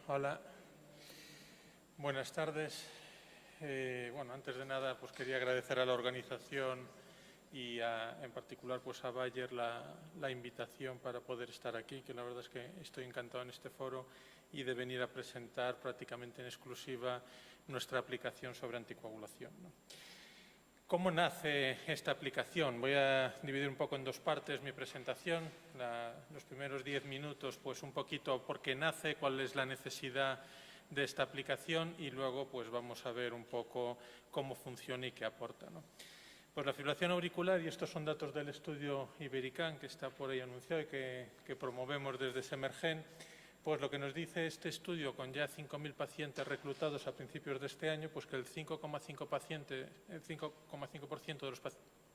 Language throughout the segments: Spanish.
Hola, buenas tardes. Bueno, antes de nada, pues quería agradecer a la organización y en particular pues a Bayer la invitación para poder estar aquí, que la verdad es que estoy encantado en este foro y de venir a presentar prácticamente en exclusiva nuestra aplicación sobre anticoagulación, ¿no? ¿Cómo nace esta aplicación? Voy a dividir un poco en dos partes mi presentación. Los primeros 10 minutos, pues un poquito por qué nace, cuál es la necesidad de esta aplicación y luego pues vamos a ver un poco cómo funciona y qué aporta, ¿no? Pues la fibrilación auricular, y estos son datos del estudio Ibericán que está por ahí anunciado y que promovemos desde Semergen, pues lo que nos dice este estudio, con ya 5.000 pacientes reclutados a principios de este año, pues que el 5,5%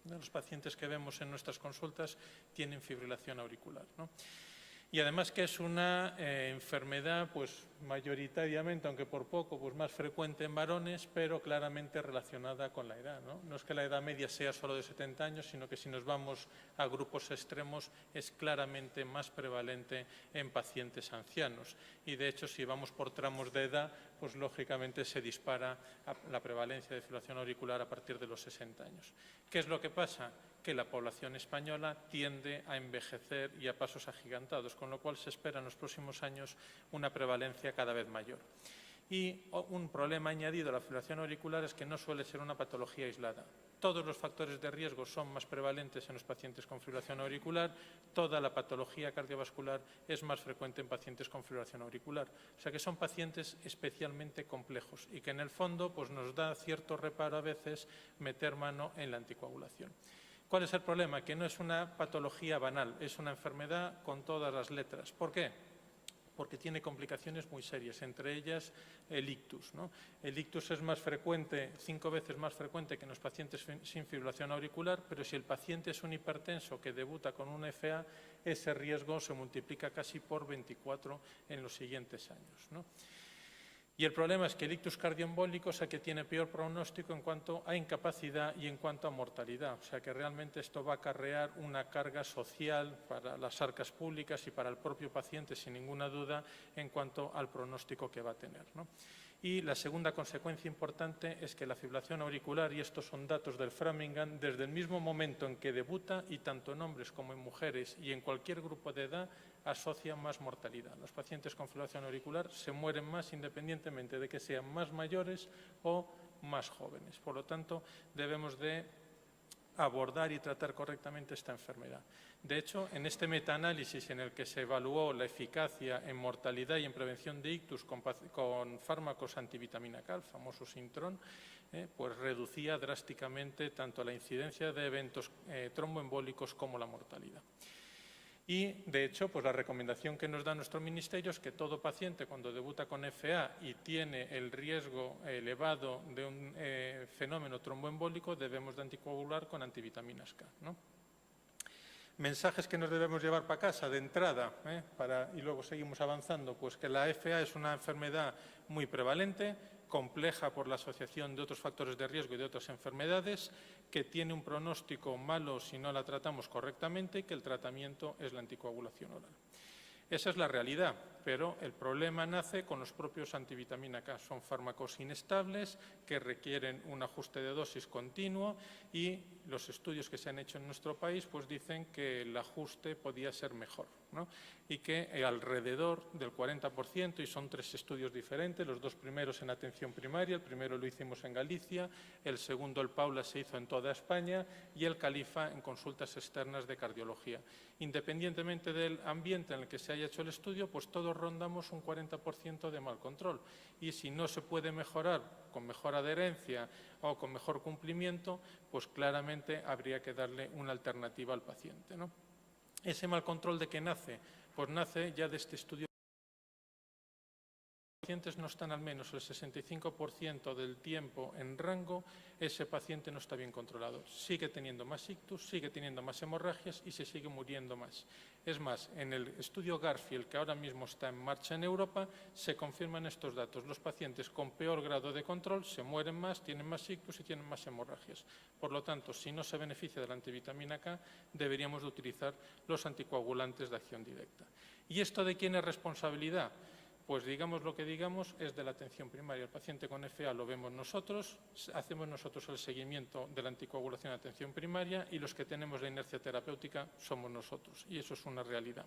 de los pacientes que vemos en nuestras consultas tienen fibrilación auricular, ¿no? Y además que es una enfermedad pues mayoritariamente, aunque por poco, pues más frecuente en varones, pero claramente relacionada con la edad, ¿no? No es que la edad media sea solo de 70 años, sino que si nos vamos a grupos extremos es claramente más prevalente en pacientes ancianos. Y de hecho, si vamos por tramos de edad, pues lógicamente se dispara la prevalencia de fibrilación auricular a partir de los 60 años. ¿Qué es lo que pasa? Que la población española tiende a envejecer y a pasos agigantados, con lo cual se espera en los próximos años una prevalencia cada vez mayor. Y un problema añadido a la fibrilación auricular es que no suele ser una patología aislada. Todos los factores de riesgo son más prevalentes en los pacientes con fibrilación auricular, toda la patología cardiovascular es más frecuente en pacientes con fibrilación auricular. O sea que son pacientes especialmente complejos y que en el fondo pues, nos da cierto reparo a veces meter mano en la anticoagulación. ¿Cuál es el problema? Que no es una patología banal, es una enfermedad con todas las letras. ¿Por qué? Porque tiene complicaciones muy serias, entre ellas el ictus, ¿no? El ictus es más frecuente, 5 veces más frecuente que en los pacientes sin fibrilación auricular, pero si el paciente es un hipertenso que debuta con una FA, ese riesgo se multiplica casi por 24 en los siguientes años, ¿no? Y el problema es que el ictus cardioembólico es el que tiene peor pronóstico en cuanto a incapacidad y en cuanto a mortalidad. O sea que realmente esto va a acarrear una carga social para las arcas públicas y para el propio paciente, sin ninguna duda, en cuanto al pronóstico que va a tener, ¿no? Y la segunda consecuencia importante es que la fibrilación auricular, y estos son datos del Framingham, desde el mismo momento en que debuta, y tanto en hombres como en mujeres y en cualquier grupo de edad, asocia más mortalidad. Los pacientes con fibrilación auricular se mueren más independientemente de que sean más mayores o más jóvenes. Por lo tanto, debemos de abordar y tratar correctamente esta enfermedad. De hecho, en este metaanálisis en el que se evaluó la eficacia en mortalidad y en prevención de ictus con fármacos antivitamina K, el famoso Sintron, pues reducía drásticamente tanto la incidencia de eventos tromboembólicos como la mortalidad. Y, de hecho, pues la recomendación que nos da nuestro ministerio es que todo paciente cuando debuta con FA y tiene el riesgo elevado de un fenómeno tromboembólico debemos de anticoagular con antivitaminas K, ¿no? Mensajes que nos debemos llevar para casa de entrada, y luego seguimos avanzando, pues que la FA es una enfermedad muy prevalente, compleja por la asociación de otros factores de riesgo y de otras enfermedades, que tiene un pronóstico malo si no la tratamos correctamente y que el tratamiento es la anticoagulación oral. Esa es la realidad, pero el problema nace con los propios antivitamina K. Son fármacos inestables que requieren un ajuste de dosis continuo y los estudios que se han hecho en nuestro país pues dicen que el ajuste podía ser mejor, ¿no? Y que alrededor del 40%, y son 3 estudios diferentes, los 2 primeros en atención primaria, el primero lo hicimos en Galicia, el segundo, el Paula, se hizo en toda España y el Califa en consultas externas de cardiología. Independientemente del ambiente en el que se haya hecho el estudio, pues todos rondamos un 40% de mal control. Y si no se puede mejorar con mejor adherencia o con mejor cumplimiento, pues claramente habría que darle una alternativa al paciente, ¿no? ¿Ese mal control de qué nace? Pues nace ya de este estudio. Si los pacientes no están al menos el 65% del tiempo en rango, ese paciente no está bien controlado. Sigue teniendo más ictus, sigue teniendo más hemorragias y se sigue muriendo más. Es más, en el estudio Garfield, que ahora mismo está en marcha en Europa, se confirman estos datos. Los pacientes con peor grado de control se mueren más, tienen más ictus y tienen más hemorragias. Por lo tanto, si no se beneficia de la antivitamina K, deberíamos de utilizar los anticoagulantes de acción directa. ¿Y esto de quién es responsabilidad? Pues digamos lo que digamos, es de la atención primaria. El paciente con FA lo vemos nosotros, hacemos nosotros el seguimiento de la anticoagulación en atención primaria y los que tenemos la inercia terapéutica somos nosotros, y eso es una realidad.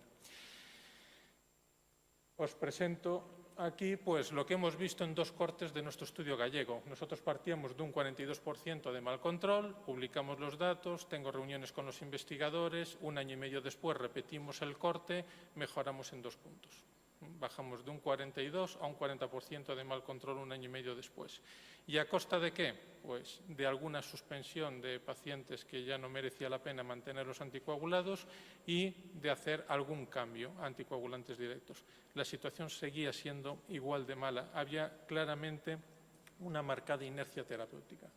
Os presento aquí pues, lo que hemos visto en 2 cortes de nuestro estudio gallego. Nosotros partíamos de un 42% de mal control, publicamos los datos, tengo reuniones con los investigadores, 1 año y medio después repetimos el corte, mejoramos en 2 puntos. Bajamos de un 42 a un 40% de mal control 1 año y medio después. ¿Y a costa de qué? Pues de alguna suspensión de pacientes que ya no merecía la pena mantenerlos anticoagulados y de hacer algún cambio a anticoagulantes directos. La situación seguía siendo igual de mala. Había claramente una marcada inercia terapéutica.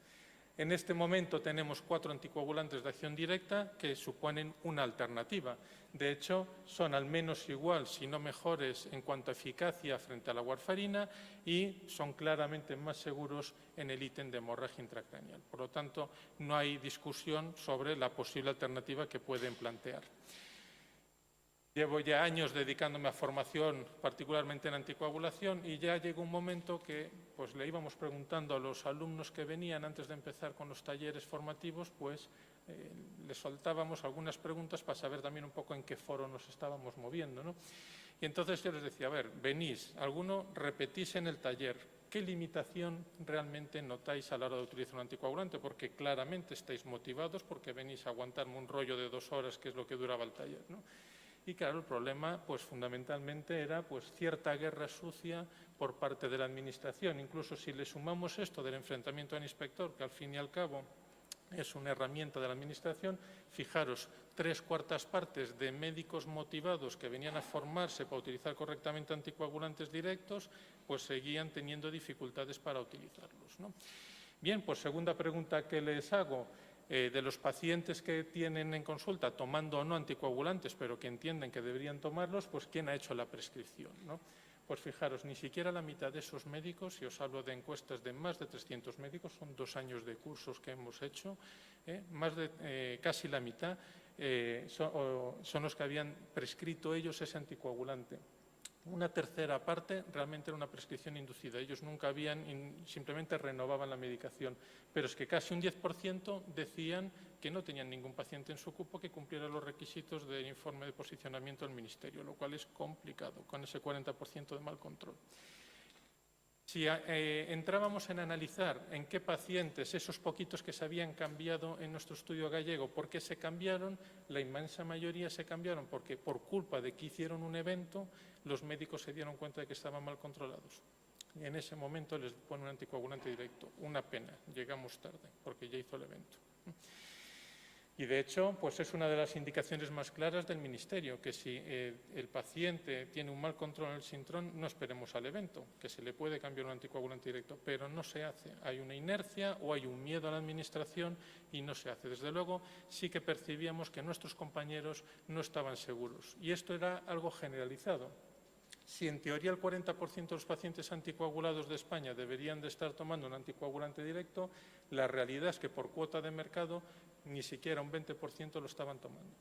En este momento tenemos 4 anticoagulantes de acción directa que suponen una alternativa. De hecho, son al menos igual, si no mejores, en cuanto a eficacia frente a la warfarina y son claramente más seguros en el ítem de hemorragia intracraneal. Por lo tanto, no hay discusión sobre la posible alternativa que pueden plantear. Llevo ya años dedicándome a formación, particularmente en anticoagulación, y ya llegó un momento que pues, le íbamos preguntando a los alumnos que venían antes de empezar con los talleres formativos, pues les soltábamos algunas preguntas para saber también un poco en qué foro nos estábamos moviendo, ¿no? Y entonces yo les decía, a ver, venís, alguno repetís en el taller, ¿qué limitación realmente notáis a la hora de utilizar un anticoagulante? Porque claramente estáis motivados porque venís a aguantarme un rollo de 2 horas, que es lo que duraba el taller, ¿no? Y claro, el problema pues, fundamentalmente era pues, cierta guerra sucia por parte de la Administración. Incluso si le sumamos esto del enfrentamiento al inspector, que al fin y al cabo es una herramienta de la Administración, fijaros, 3/4 partes de médicos motivados que venían a formarse para utilizar correctamente anticoagulantes directos, pues seguían teniendo dificultades para utilizarlos, ¿no? Bien, pues segunda pregunta que les hago. De los pacientes que tienen en consulta tomando o no anticoagulantes, pero que entienden que deberían tomarlos, pues ¿quién ha hecho la prescripción, ¿no? Pues fijaros, ni siquiera la mitad de esos médicos, si os hablo de encuestas de más de 300 médicos, son 2 años de cursos que hemos hecho, casi la mitad son los que habían prescrito ellos ese anticoagulante. Una tercera parte realmente era una prescripción inducida. Ellos nunca habían, simplemente renovaban la medicación. Pero es que casi un 10% decían que no tenían ningún paciente en su cupo que cumpliera los requisitos del informe de posicionamiento del Ministerio, lo cual es complicado con ese 40% de mal control. Si entrábamos en analizar en qué pacientes, esos poquitos que se habían cambiado en nuestro estudio gallego, ¿por qué se cambiaron? La inmensa mayoría se cambiaron porque por culpa de que hicieron un evento, los médicos se dieron cuenta de que estaban mal controlados. Y en ese momento les ponen un anticoagulante directo. Una pena, llegamos tarde porque ya hizo el evento. Y de hecho, pues es una de las indicaciones más claras del Ministerio, que si el paciente tiene un mal control en el sintrón, no esperemos al evento, que se le puede cambiar un anticoagulante directo, pero no se hace. Hay una inercia o hay un miedo a la Administración y no se hace. Desde luego, sí que percibíamos que nuestros compañeros no estaban seguros. Y esto era algo generalizado. Si en teoría el 40% de los pacientes anticoagulados de España deberían de estar tomando un anticoagulante directo, la realidad es que por cuota de mercado ni siquiera un 20% lo estaban tomando.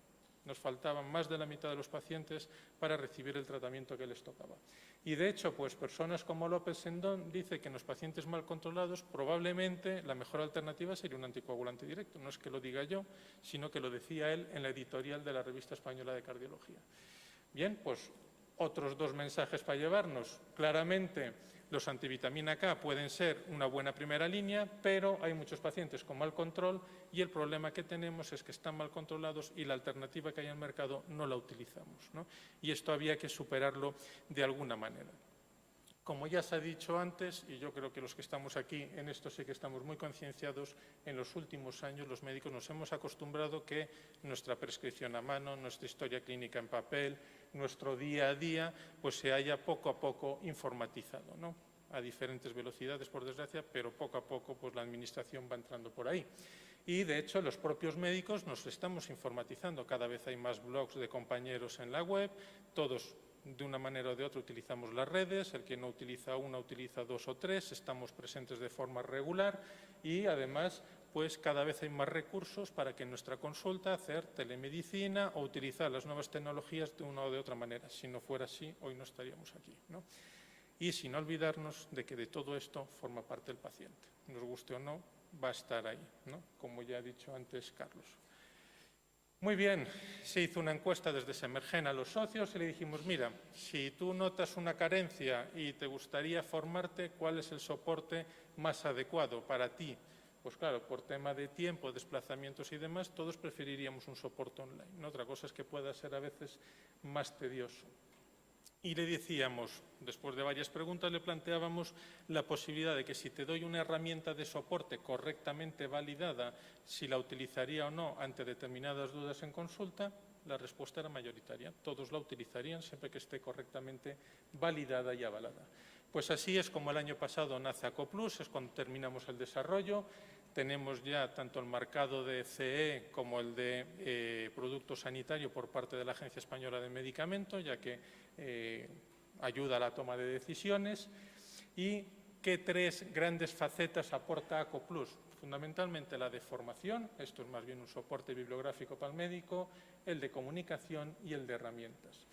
Nos faltaban más de la mitad de los pacientes para recibir el tratamiento que les tocaba. Y de hecho, pues personas como López Sendón dice que en los pacientes mal controlados probablemente la mejor alternativa sería un anticoagulante directo. No es que lo diga yo, sino que lo decía él en la editorial de la Revista Española de Cardiología. Bien, pues otros 2 mensajes para llevarnos. Claramente, los antivitamina K pueden ser una buena primera línea, pero hay muchos pacientes con mal control y el problema que tenemos es que están mal controlados y la alternativa que hay en el mercado no la utilizamos, ¿no? Y esto había que superarlo de alguna manera. Como ya se ha dicho antes, y yo creo que los que estamos aquí en esto sí que estamos muy concienciados, en los últimos años los médicos nos hemos acostumbrado que nuestra prescripción a mano, nuestra historia clínica en papel, nuestro día a día, pues se haya poco a poco informatizado, ¿no? A diferentes velocidades, por desgracia, pero poco a poco pues la Administración va entrando por ahí. Y, de hecho, los propios médicos nos estamos informatizando. Cada vez hay más blogs de compañeros en la web, todos de una manera o de otra utilizamos las redes, el que no utiliza una utiliza 2 o 3, estamos presentes de forma regular y además pues cada vez hay más recursos para que en nuestra consulta hacer telemedicina o utilizar las nuevas tecnologías de una o de otra manera. Si no fuera así, hoy no estaríamos aquí, ¿no? y sin olvidarnos de que de todo esto forma parte el paciente. Nos guste o no, va a estar ahí, ¿no? Como ya ha dicho antes Carlos. Muy bien, se hizo una encuesta desde Semergen a los socios y le dijimos, mira, si tú notas una carencia y te gustaría formarte, ¿cuál es el soporte más adecuado para ti? Pues claro, por tema de tiempo, desplazamientos y demás, todos preferiríamos un soporte online, ¿no? Otra cosa es que pueda ser a veces más tedioso. Y le decíamos, después de varias preguntas, le planteábamos la posibilidad de que si te doy una herramienta de soporte correctamente validada, si la utilizaría o no ante determinadas dudas en consulta, la respuesta era mayoritaria. Todos la utilizarían siempre que esté correctamente validada y avalada. Pues así es como el año pasado nace ACOplus, es cuando terminamos el desarrollo. Tenemos ya tanto el marcado de CE como el de producto sanitario por parte de la Agencia Española de Medicamentos, ya que ayuda a la toma de decisiones. ¿Y qué tres grandes facetas aporta ACOplus? Fundamentalmente la de formación, esto es más bien un soporte bibliográfico para el médico, el de comunicación y el de herramientas.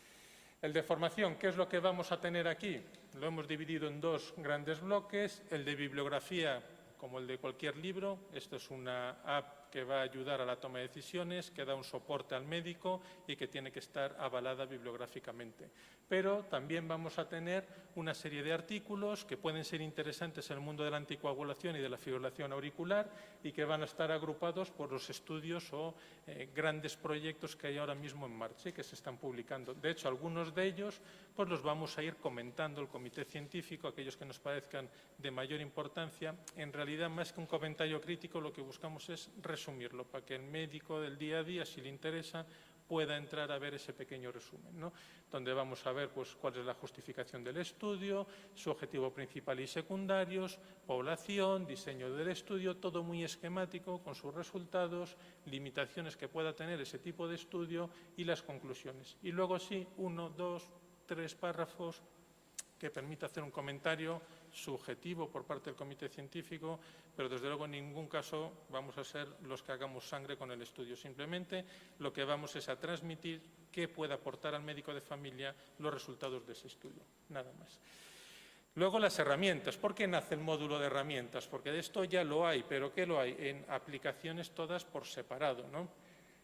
El de formación, ¿qué es lo que vamos a tener aquí? Lo hemos dividido en dos grandes bloques, el de bibliografía, como el de cualquier libro. Esto es una app que va a ayudar a la toma de decisiones, que da un soporte al médico y que tiene que estar avalada bibliográficamente. Pero también vamos a tener una serie de artículos que pueden ser interesantes en el mundo de la anticoagulación y de la fibrilación auricular y que van a estar agrupados por los estudios o grandes proyectos que hay ahora mismo en marcha y que se están publicando. De hecho, algunos de ellos pues los vamos a ir comentando el comité científico, aquellos que nos parezcan de mayor importancia. En realidad, más que un comentario crítico, lo que buscamos es resumirlo para que el médico del día a día, si le interesa, pueda entrar a ver ese pequeño resumen, ¿no? Donde vamos a ver pues, cuál es la justificación del estudio, su objetivo principal y secundarios, población, diseño del estudio, todo muy esquemático con sus resultados, limitaciones que pueda tener ese tipo de estudio y las conclusiones. Y luego sí, 1, 2, 3 párrafos que permita hacer un comentario subjetivo por parte del comité científico, pero desde luego en ningún caso vamos a ser los que hagamos sangre con el estudio. Simplemente lo que vamos es a transmitir qué puede aportar al médico de familia los resultados de ese estudio, nada más. Luego las herramientas. ¿Por qué nace el módulo de herramientas? Porque de esto ya lo hay, pero ¿qué lo hay? En aplicaciones todas por separado, ¿no?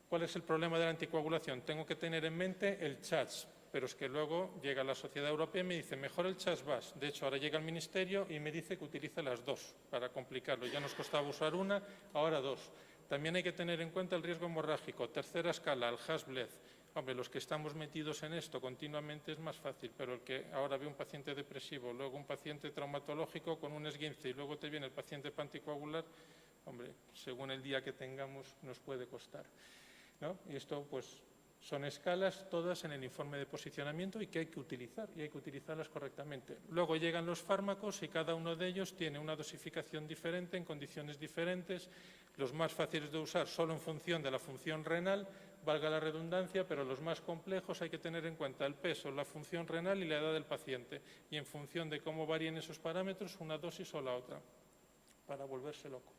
¿Cuál es el problema de la anticoagulación? Tengo que tener en mente el CHADS, pero es que luego llega la Sociedad Europea y me dice, mejor el CHADS-VAS. De hecho, ahora llega el Ministerio y me dice que utilice las dos para complicarlo. Ya nos costaba usar una, ahora dos. También hay que tener en cuenta el riesgo hemorrágico. Tercera escala, el HAS-BLED. Hombre, los que estamos metidos en esto continuamente es más fácil, pero el que ahora ve un paciente depresivo, luego un paciente traumatológico con un esguince y luego te viene el paciente para anticoagular, hombre, según el día que tengamos nos puede costar, ¿no? Y esto, pues, son escalas todas en el informe de posicionamiento y que hay que utilizar, y hay que utilizarlas correctamente. Luego llegan los fármacos y cada uno de ellos tiene una dosificación diferente en condiciones diferentes, los más fáciles de usar solo en función de la función renal, valga la redundancia, pero los más complejos hay que tener en cuenta el peso, la función renal y la edad del paciente, y en función de cómo varíen esos parámetros, una dosis o la otra, para volverse loco,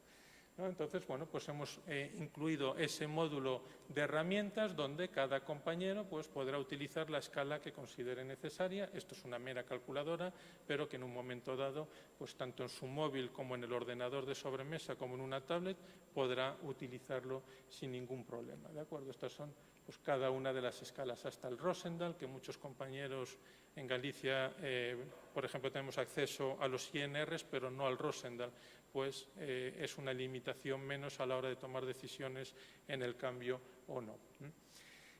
¿no? Entonces, bueno, pues hemos incluido ese módulo de herramientas donde cada compañero pues, podrá utilizar la escala que considere necesaria. Esto es una mera calculadora, pero que en un momento dado, pues tanto en su móvil como en el ordenador de sobremesa como en una tablet, podrá utilizarlo sin ningún problema, ¿de acuerdo? Estas son pues, cada una de las escalas, hasta el Rosendal, que muchos compañeros en Galicia, por ejemplo, tenemos acceso a los INRs, pero no al Rosendal, pues es una limitación menos a la hora de tomar decisiones en el cambio o no.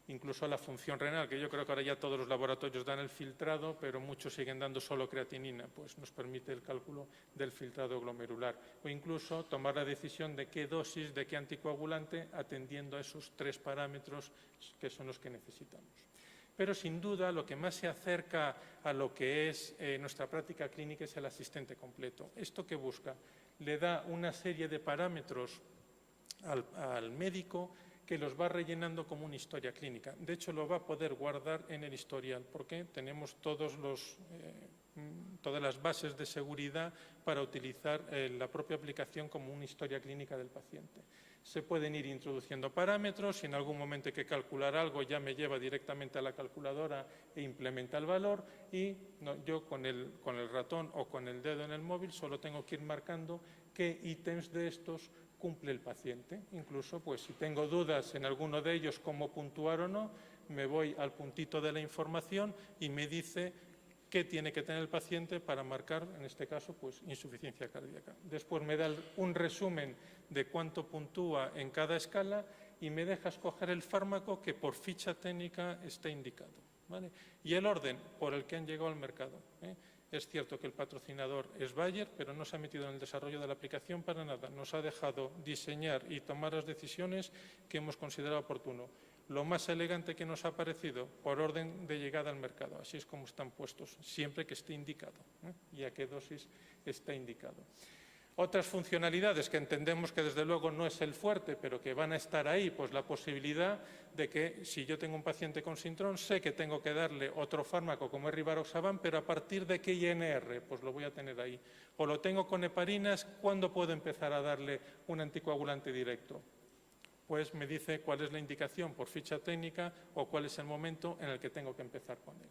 Incluso la función renal, que yo creo que ahora ya todos los laboratorios dan el filtrado, pero muchos siguen dando solo creatinina, pues nos permite el cálculo del filtrado glomerular. O incluso tomar la decisión de qué dosis, de qué anticoagulante, atendiendo a esos 3 parámetros que son los que necesitamos. Pero sin duda lo que más se acerca a lo que es nuestra práctica clínica es el asistente completo. ¿Esto qué busca? Le da una serie de parámetros al médico que los va rellenando como una historia clínica. De hecho, lo va a poder guardar en el historial porque tenemos todas las bases de seguridad para utilizar la propia aplicación como una historia clínica del paciente. Se pueden ir introduciendo parámetros, si en algún momento hay que calcular algo ya me lleva directamente a la calculadora e implementa el valor y yo con el ratón o con el dedo en el móvil solo tengo que ir marcando qué ítems de estos cumple el paciente. Incluso pues si tengo dudas en alguno de ellos cómo puntuar o no, me voy al puntito de la información y me dice qué tiene que tener el paciente para marcar, en este caso, pues insuficiencia cardíaca. Después me da un resumen de cuánto puntúa en cada escala y me deja escoger el fármaco que por ficha técnica está indicado, ¿vale? Y el orden por el que han llegado al mercado, ¿eh? Es cierto que el patrocinador es Bayer, pero no se ha metido en el desarrollo de la aplicación para nada. Nos ha dejado diseñar y tomar las decisiones que hemos considerado oportuno. Lo más elegante que nos ha parecido por orden de llegada al mercado. Así es como están puestos, siempre que esté indicado, ¿eh? Y a qué dosis está indicado. Otras funcionalidades que entendemos que desde luego no es el fuerte, pero que van a estar ahí, pues la posibilidad de que si yo tengo un paciente con Sintrom, sé que tengo que darle otro fármaco como es Rivaroxaban, pero a partir de qué INR, pues lo voy a tener ahí. O lo tengo con heparinas, ¿cuándo puedo empezar a darle un anticoagulante directo? Pues me dice cuál es la indicación por ficha técnica o cuál es el momento en el que tengo que empezar con él.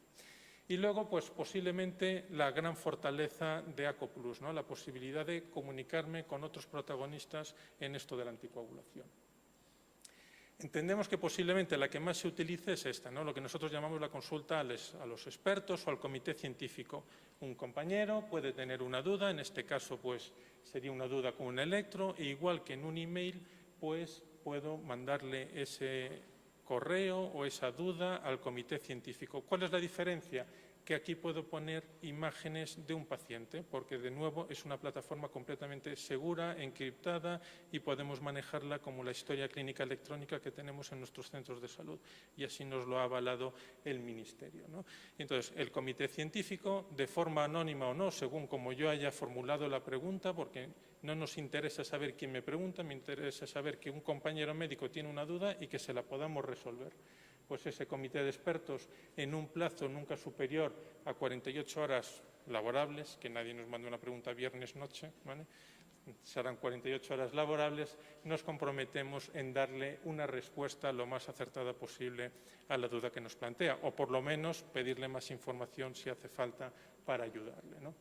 Y luego, pues posiblemente la gran fortaleza de ACOplus, ¿no? La posibilidad de comunicarme con otros protagonistas en esto de la anticoagulación. Entendemos que posiblemente la que más se utilice es esta, ¿no? Lo que nosotros llamamos la consulta a los expertos o al comité científico. Un compañero puede tener una duda, en este caso pues sería una duda con un electro, e igual que en un email, pues puedo mandarle ese correo o esa duda al comité científico. ¿Cuál es la diferencia? Que aquí puedo poner imágenes de un paciente, porque de nuevo es una plataforma completamente segura, encriptada y podemos manejarla como la historia clínica electrónica que tenemos en nuestros centros de salud. Y así nos lo ha avalado el Ministerio, ¿no? Entonces, el comité científico, de forma anónima o no, según como yo haya formulado la pregunta, porque no nos interesa saber quién me pregunta, me interesa saber que un compañero médico tiene una duda y que se la podamos resolver. Pues ese comité de expertos en un plazo nunca superior a 48 horas laborables, que nadie nos mande una pregunta viernes noche, ¿vale? Serán 48 horas laborables, nos comprometemos en darle una respuesta lo más acertada posible a la duda que nos plantea, o por lo menos pedirle más información si hace falta para ayudarle, ¿no?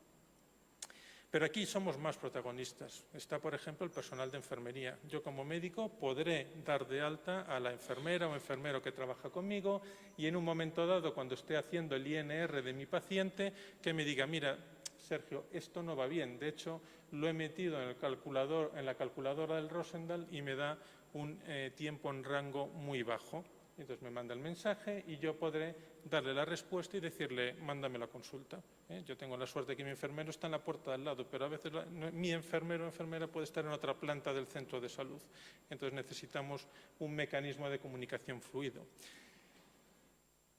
Pero aquí somos más protagonistas. Está, por ejemplo, el personal de enfermería. Yo como médico podré dar de alta a la enfermera o enfermero que trabaja conmigo y en un momento dado, cuando esté haciendo el INR de mi paciente, que me diga, mira, Sergio, esto no va bien. De hecho, lo he metido en la calculadora del Rosendahl y me da un tiempo en rango muy bajo. Entonces me manda el mensaje y yo podré darle la respuesta y decirle, mándame la consulta. Yo tengo la suerte de que mi enfermero está en la puerta de al lado, pero a veces mi enfermero o enfermera puede estar en otra planta del centro de salud. Entonces necesitamos un mecanismo de comunicación fluido.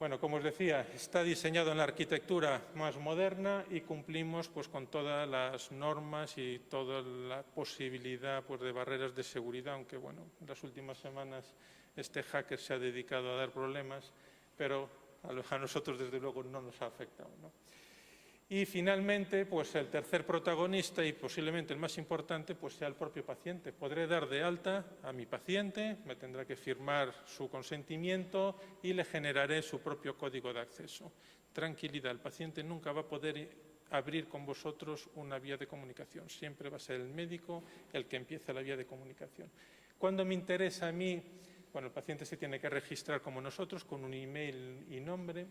Bueno, como os decía, está diseñado en la arquitectura más moderna y cumplimos pues, con todas las normas y toda la posibilidad pues, de barreras de seguridad, aunque bueno, en las últimas semanas este hacker se ha dedicado a dar problemas, pero a nosotros desde luego no nos ha afectado, ¿no? Y finalmente, pues el tercer protagonista y posiblemente el más importante, pues sea el propio paciente. Podré dar de alta a mi paciente, me tendrá que firmar su consentimiento y le generaré su propio código de acceso. Tranquilidad, el paciente nunca va a poder abrir con vosotros una vía de comunicación. Siempre va a ser el médico el que empiece la vía de comunicación. Cuando me interesa a mí, bueno, el paciente se tiene que registrar como nosotros con un email y nombre.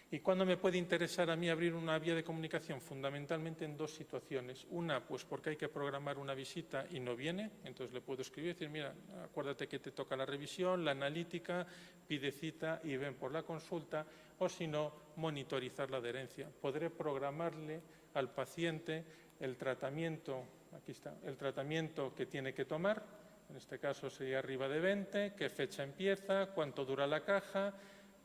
¿Y cuándo me puede interesar a mí abrir una vía de comunicación? Fundamentalmente en dos situaciones. Una, pues porque hay que programar una visita y no viene, entonces le puedo escribir y decir, mira, acuérdate que te toca la revisión, la analítica, pide cita y ven por la consulta, o si no, monitorizar la adherencia. Podré programarle al paciente el tratamiento, aquí está, el tratamiento que tiene que tomar, en este caso sería arriba de 20, qué fecha empieza, cuánto dura la caja.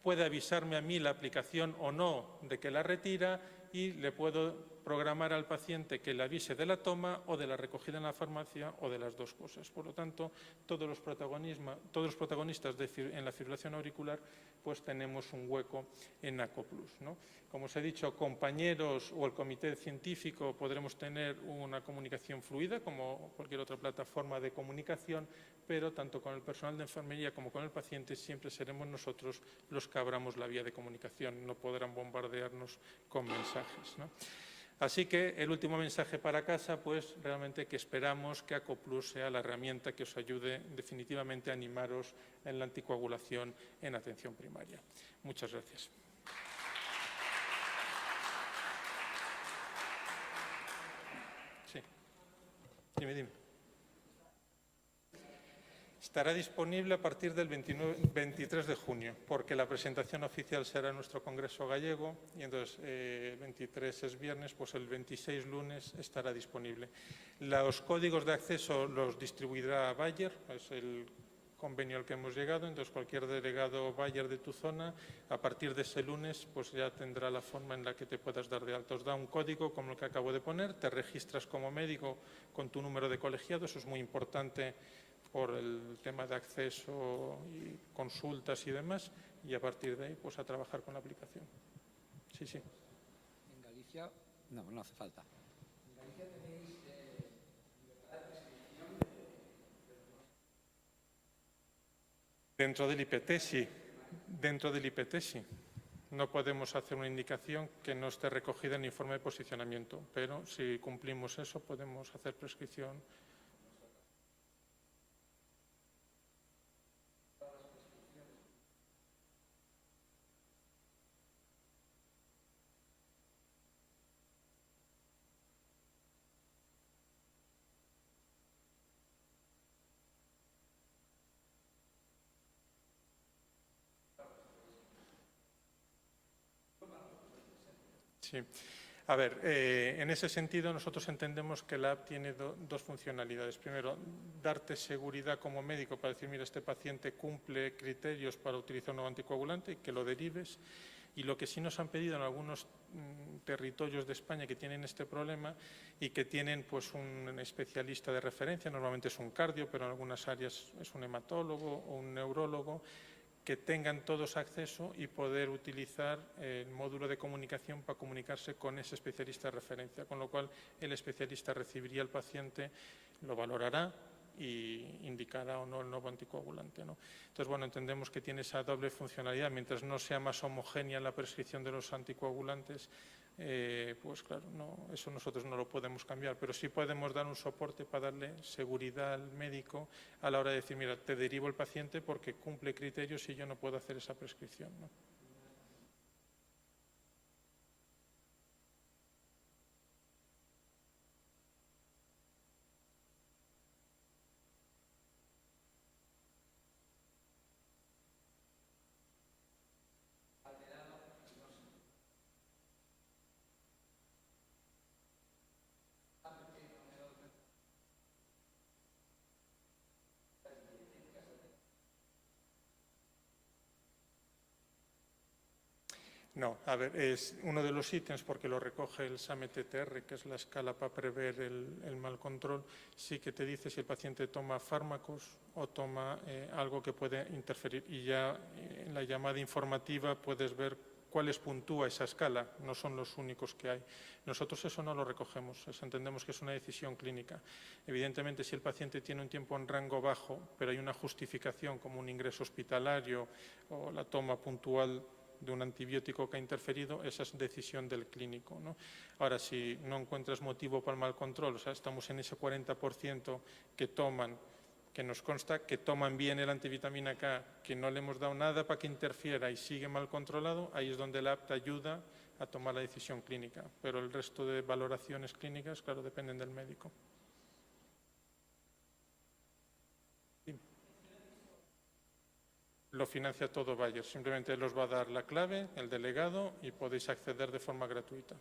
Puede avisarme a mí la aplicación o no de que la retira y le puedo programar al paciente que le avise de la toma o de la recogida en la farmacia o de las dos cosas. Por lo tanto, todos los protagonistas en la fibrilación auricular pues tenemos un hueco en ACOplus, ¿no? Como os he dicho, compañeros o el comité científico podremos tener una comunicación fluida como cualquier otra plataforma de comunicación, pero tanto con el personal de enfermería como con el paciente siempre seremos nosotros los que abramos la vía de comunicación, no podrán bombardearnos con mensajes, ¿no? Así que el último mensaje para casa, pues realmente que esperamos que ACOplus sea la herramienta que os ayude definitivamente a animaros en la anticoagulación en atención primaria. Muchas gracias. Sí. Dime. Estará disponible a partir del 23 de junio, porque la presentación oficial será en nuestro Congreso Gallego y entonces el 23 es viernes, pues el 26 lunes estará disponible. Los códigos de acceso los distribuirá Bayer, es el convenio al que hemos llegado, entonces cualquier delegado Bayer de tu zona, a partir de ese lunes, pues ya tendrá la forma en la que te puedas dar de alta. Os da un código como el que acabo de poner, te registras como médico con tu número de colegiado, eso es muy importante por el tema de acceso y consultas y demás, y a partir de ahí pues a trabajar con la aplicación. Sí. En Galicia, no hace falta. En Galicia tenéis libertad de prescripción Dentro del IPT sí, dentro del IPT sí. No podemos hacer una indicación que no esté recogida en el informe de posicionamiento, pero si cumplimos eso podemos hacer prescripción. Sí. A ver, en ese sentido nosotros entendemos que la app tiene dos funcionalidades. Primero, darte seguridad como médico para decir, mira, este paciente cumple criterios para utilizar un nuevo anticoagulante y que lo derives. Y lo que sí nos han pedido en algunos territorios de España que tienen este problema y que tienen pues un especialista de referencia, normalmente es un cardio, pero en algunas áreas es un hematólogo o un neurólogo, que tengan todos acceso y poder utilizar el módulo de comunicación para comunicarse con ese especialista de referencia, con lo cual el especialista recibiría al paciente, lo valorará y indicará o no el nuevo anticoagulante, ¿no? Entonces, bueno, entendemos que tiene esa doble funcionalidad. Mientras no sea más homogénea la prescripción de los anticoagulantes, pues claro, eso nosotros no lo podemos cambiar, pero sí podemos dar un soporte para darle seguridad al médico a la hora de decir, mira, te derivo el paciente porque cumple criterios y yo no puedo hacer esa prescripción, ¿no? No, a ver, es uno de los ítems, porque lo recoge el SAME-TTR, que es la escala para prever el mal control, sí que te dice si el paciente toma fármacos o toma algo que puede interferir. Y ya en la llamada informativa puedes ver cuáles puntúa esa escala, no son los únicos que hay. Nosotros eso no lo recogemos, entendemos que es una decisión clínica. Evidentemente, si el paciente tiene un tiempo en rango bajo, pero hay una justificación como un ingreso hospitalario o la toma puntual de un antibiótico que ha interferido, esa es decisión del clínico, ¿no? Ahora, si no encuentras motivo para el mal control, o sea, estamos en ese 40% que toman, que nos consta que toman bien el antivitamina K, que no le hemos dado nada para que interfiera y sigue mal controlado, ahí es donde la app te ayuda a tomar la decisión clínica. Pero el resto de valoraciones clínicas, claro, dependen del médico. Lo financia todo Bayer, simplemente los va a dar la clave, el delegado, y podéis acceder de forma gratuita.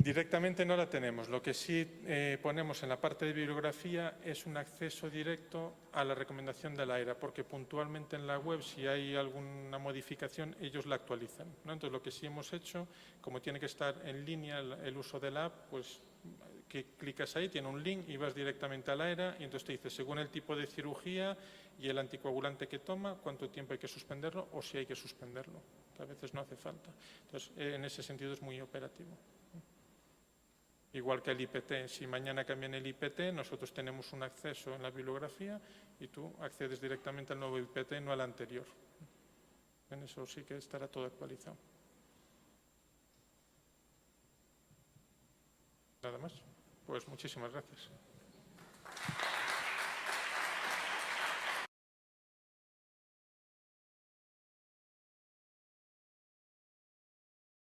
Directamente no la tenemos. Lo que sí ponemos en la parte de bibliografía es un acceso directo a la recomendación de la ERA, porque puntualmente en la web, si hay alguna modificación, ellos la actualizan, ¿no? Entonces, lo que sí hemos hecho, como tiene que estar en línea el uso de la app, pues que clicas ahí, tiene un link y vas directamente a la ERA y entonces te dice, según el tipo de cirugía y el anticoagulante que toma, cuánto tiempo hay que suspenderlo o si hay que suspenderlo, que a veces no hace falta. Entonces, en ese sentido es muy operativo. Igual que el IPT, si mañana cambian el IPT, nosotros tenemos un acceso en la bibliografía y tú accedes directamente al nuevo IPT, no al anterior. En eso sí que estará todo actualizado. Nada más. Pues muchísimas gracias.